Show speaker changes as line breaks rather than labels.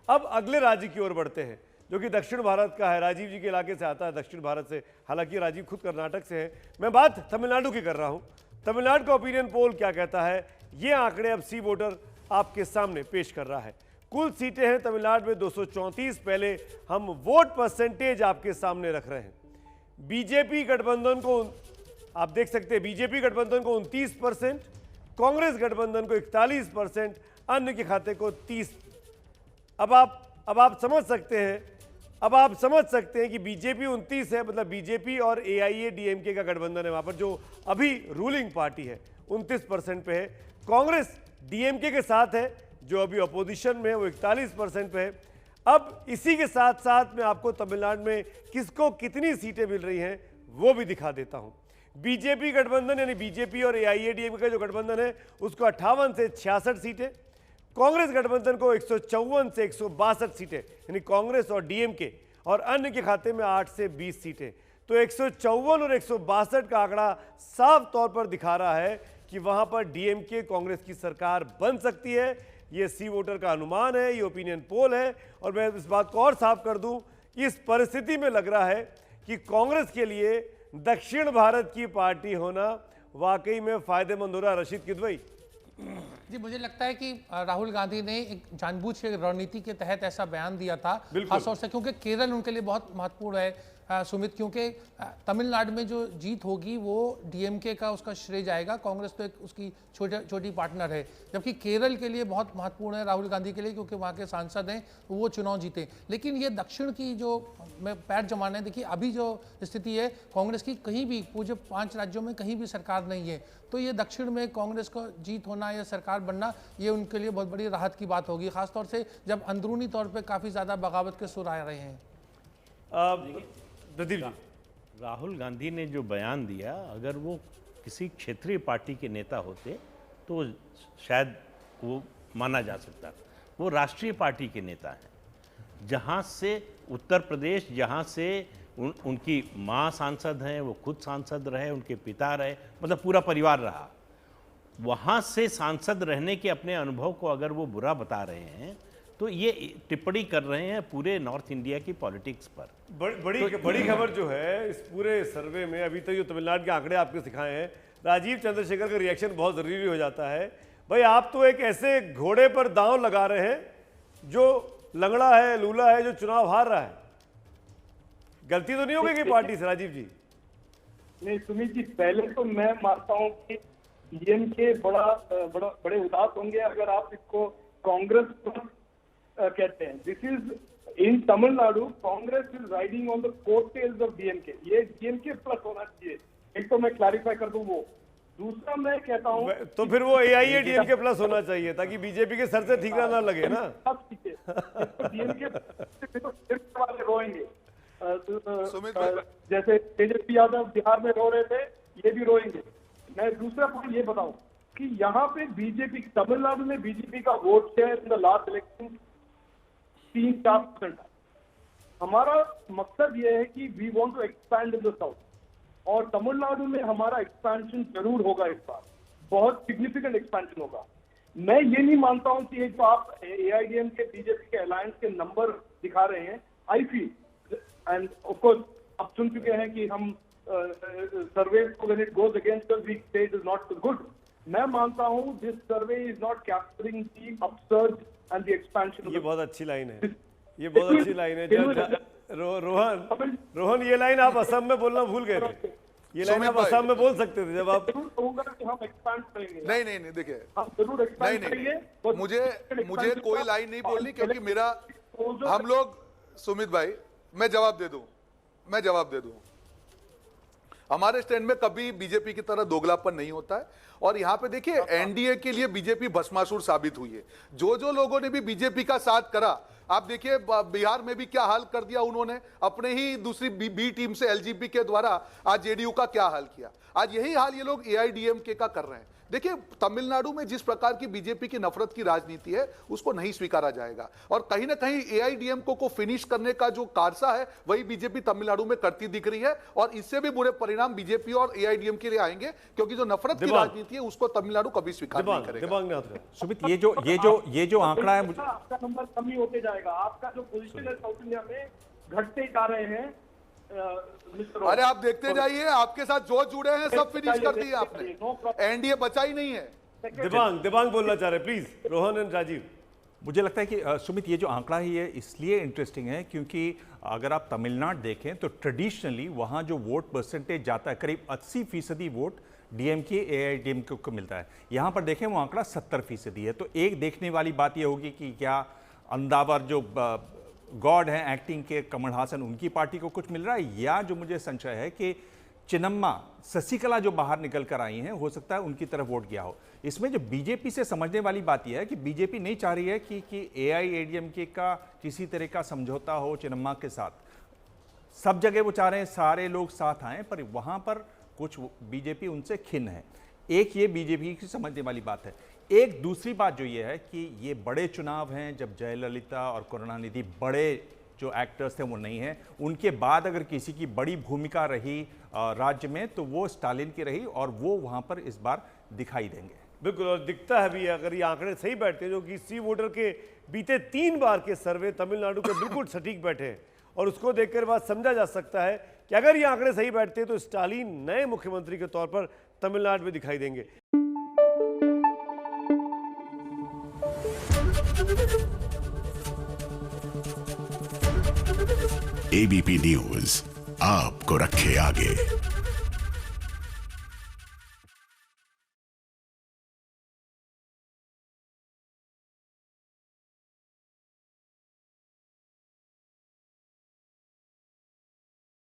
अब अगले राज्य की ओर बढ़ते हैं जो कि दक्षिण भारत का है। राजीव जी के इलाके से आता है, दक्षिण भारत से। हालांकि राजीव खुद कर्नाटक से है। मैं बात तमिलनाडु की कर रहा हूं। तमिलनाडु का ओपिनियन पोल क्या कहता है, ये आंकड़े अब सी वोटर आपके सामने पेश कर रहा है। कुल सीटें हैं तमिलनाडु में 234। पहले हम वोट परसेंटेज आपके सामने रख रहे हैं। बीजेपी गठबंधन को आप देख सकते हैं, बीजेपी गठबंधन को 29%, कांग्रेस गठबंधन को 41%, अन्य के खाते को 30। अब आप समझ सकते हैं कि बीजेपी 29 है, मतलब बीजेपी और AIADMK का गठबंधन है वहां पर, जो अभी रूलिंग पार्टी है, 29% पे है। कांग्रेस DMK के साथ है जो अभी अपोजिशन में है, वो 41% पे है। अब इसी के साथ साथ मैं आपको तमिलनाडु में किसको कितनी सीटें मिल रही हैं वो भी दिखा देता हूं। बीजेपी गठबंधन यानी बीजेपी और AIADMK का जो गठबंधन है उसको 58 से 66 सीटें, कांग्रेस गठबंधन को 154 से 162 सीटें, यानी कांग्रेस और DMK, और अन्य के खाते में 8 से 20 सीटें। तो 154 और 162 का आंकड़ा साफ तौर पर दिखा रहा है कि वहां पर DMK कांग्रेस की सरकार बन सकती है। ये सी वोटर का अनुमान है, ये ओपिनियन पोल है। और मैं इस बात को और साफ कर दूं, इस परिस्थिति में लग रहा है कि कांग्रेस के लिए दक्षिण भारत की पार्टी होना वाकई में फायदेमंद हो रहा है। रशीद किदवई
जी, मुझे लगता है कि राहुल गांधी ने एक जानबूझ के रणनीति के तहत ऐसा बयान दिया था, खासतौर से क्योंकि केरल उनके लिए बहुत महत्वपूर्ण है सुमित, क्योंकि तमिलनाडु में जो जीत होगी वो DMK का उसका श्रेय जाएगा। कांग्रेस तो एक उसकी छोटी पार्टनर है, जबकि केरल के लिए बहुत महत्वपूर्ण है राहुल गांधी के लिए, क्योंकि वहाँ के सांसद हैं, वो चुनाव जीते। लेकिन ये दक्षिण की जो मैं पैर जमाना है, देखिए अभी जो स्थिति है कांग्रेस की, कहीं भी पूरे 5 राज्यों में कहीं भी सरकार नहीं है। तो ये दक्षिण में कांग्रेस को जीत होना या सरकार बनना, ये उनके लिए बहुत बड़ी राहत की बात होगी, खासतौर से जब अंदरूनी तौर पर काफ़ी ज़्यादा बगावत के सुर आ रहे हैं।
प्रदीप जी,
राहुल गांधी ने जो बयान दिया, अगर वो किसी क्षेत्रीय पार्टी के नेता होते तो शायद वो माना जा सकता। वो राष्ट्रीय पार्टी के नेता हैं, जहाँ से उत्तर प्रदेश, जहाँ से उनकी माँ सांसद हैं, वो खुद सांसद रहे, उनके पिता रहे, मतलब पूरा परिवार रहा। वहाँ से सांसद रहने के अपने अनुभव को अगर वो बुरा बता रहे हैं तो ये टिप्पणी कर रहे हैं पूरे नॉर्थ इंडिया की पॉलिटिक्स पर।
बड़ी खबर जो है इस पूरे सर्वे में, अभी तक जो तमिलनाडु के आंकड़े आपको सिखाए हैं, राजीव चंद्रशेखर का रिएक्शन बहुत ज़रूरी हो जाता है। भाई आप तो एक ऐसे घोड़े पर दांव लगा रहे हैं जो लंगड़ा है, लूला है, जो चुनाव हार रहा है। गलती तो नहीं होगी कि पार्टी से? राजीव जी
नहीं, सुमित जी, पहले तो मैं मानता हूँ कि DMK बड़े उदास होंगे अगर आप इसको कांग्रेस कहते हैं। This is in Tamil Nadu, Congress is riding on the coattails of DMK। ये DMK प्लस होना चाहिए, एक तो मैं क्लैरिफाई कर दूं वो। दूसरा मैं कहता हूं
तो फिर वो AIADMK प्लस होना चाहिए ताकि बीजेपी के सर से ठीकरा ना लगे ना।
सब ठीक है, तो DMK तो वाले रोएंगे। जैसे तेजस्वी यादव बिहार में रो रहे थे, ये भी रोएंगे। मैं दूसरा पॉइंट ये बताऊं कि यहाँ पे बीजेपी, तमिलनाडु में बीजेपी का vote share in the last election 3-4%। हमारा मकसद ये है कि we want to expand in the south, और तमिलनाडु में हमारा एक्सपेंशन जरूर होगा इस बार, बहुत सिग्निफिकेंट एक्सपेंशन होगा। मैं ये नहीं मानता हूं कि जो आप AIADMK बीजेपी के अलायंस के नंबर दिखा रहे हैं, I feel, and of course आप सुन चुके हैं कि हम survey when it goes against us we say it is not good. मैं मानता हूं this survey is not capturing the upsurge and the expansion.
ये बहुत अच्छी लाइन है, ये बहुत अच्छी लाइन है। रोहन, ये लाइन आप असम में बोलना भूल गए थे। ये लाइन आप असम में बोल सकते थे जब आप।
कहूंगा कि हम एक्सपैंड करेंगे।
नहीं, देखिए,
हम जरूर एक्सपैंड करेंगे।
मुझे कोई लाइन नहीं बोलनी, क्योंकि मेरा, हम लोग, सुमित भाई, मैं जवाब दे दूं। हमारे स्टैंड में कभी बीजेपी की तरह दोगलापन नहीं होता है। और यहाँ पे देखिए, एनडीए के लिए बीजेपी भस्मासुर साबित हुई है। जो लोगों ने भी बीजेपी का साथ करा, आप देखिए बिहार में भी क्या हाल कर दिया उन्होंने, अपने ही दूसरी बी टीम से LGP के द्वारा आज JDU का क्या हाल किया। आज यही हाल ये लोग AIADMK का कर रहे हैं। देखिए, तमिलनाडु में जिस प्रकार की बीजेपी की नफरत की राजनीति है उसको नहीं स्वीकारा जाएगा, और कहीं ना कहीं एआईडीएमके को फिनिश करने का जो कारसा है वही बीजेपी तमिलनाडु में करती दिख रही है, और इससे भी बुरे परिणाम बीजेपी और एआईडीएमके के लिए आएंगे, क्योंकि जो नफरत की राजनीति है उसको तमिलनाडु कभी स्वीकार नहीं करेगा।
सुमित, ये जो आंकड़ा है,
आपका नंबर कम ही होते जाएगा, आपका जो पोजीशन है साउथ इंडिया में घटते जा रहे हैं।
अरे आप देखते जाइए, आपके साथ जो जुड़े हैं सब फिनिश कर दिए आपने, एनडीए बचा ही नहीं है।
दिबांग बोलना चाह रहे, प्लीज रोहन एंड राजीव।
मुझे लगता है कि सुमित, ये जो आंकड़ा है ये इसलिए इंटरेस्टिंग है क्योंकि अगर आप तमिलनाडु देखें तो ट्रेडिशनली वहाँ जो वोट परसेंटेज जाता है, करीब 80% वोट डीएमके एआईडीएमके को मिलता है। यहाँ पर देखें वो आंकड़ा 70% है। तो एक देखने वाली बात ये होगी कि क्या अंदावर जो गॉड हैं एक्टिंग के कमल हासन, उनकी पार्टी को कुछ मिल रहा है, या जो मुझे संशय है कि चिन्नम्मा शशिकला जो बाहर निकल कर आई हैं, हो सकता है उनकी तरफ वोट गया हो। इसमें जो बीजेपी से समझने वाली बात यह है कि बीजेपी नहीं चाह रही है कि एआईएडीएमके का किसी तरह का समझौता हो चिन्नम्मा के साथ। सब जगह वो चाह रहे हैं सारे लोग साथ आएं, पर वहां पर कुछ बीजेपी उनसे खिन्न है। एक ये बीजेपी की समझने वाली बात है। एक दूसरी बात जो ये है कि ये बड़े चुनाव हैं, जब जयललिता और करुणानिधि बड़े जो एक्टर्स थे वो नहीं हैं, उनके बाद अगर किसी की बड़ी भूमिका रही राज्य में तो वो स्टालिन की रही, और वो वहाँ पर इस बार दिखाई देंगे।
बिल्कुल, और दिखता है भी, अगर ये आंकड़े सही बैठते हैं जो कि सी वोटर के बीते 3 बार के सर्वे तमिलनाडु के बिल्कुल सटीक बैठे हैं, और उसको देखकर बात समझा जा सकता है कि अगर ये आंकड़े सही बैठते हैं तो स्टालिन नए मुख्यमंत्री के तौर पर तमिलनाडु में दिखाई देंगे।
एबीपी न्यूज आपको रखे आगे।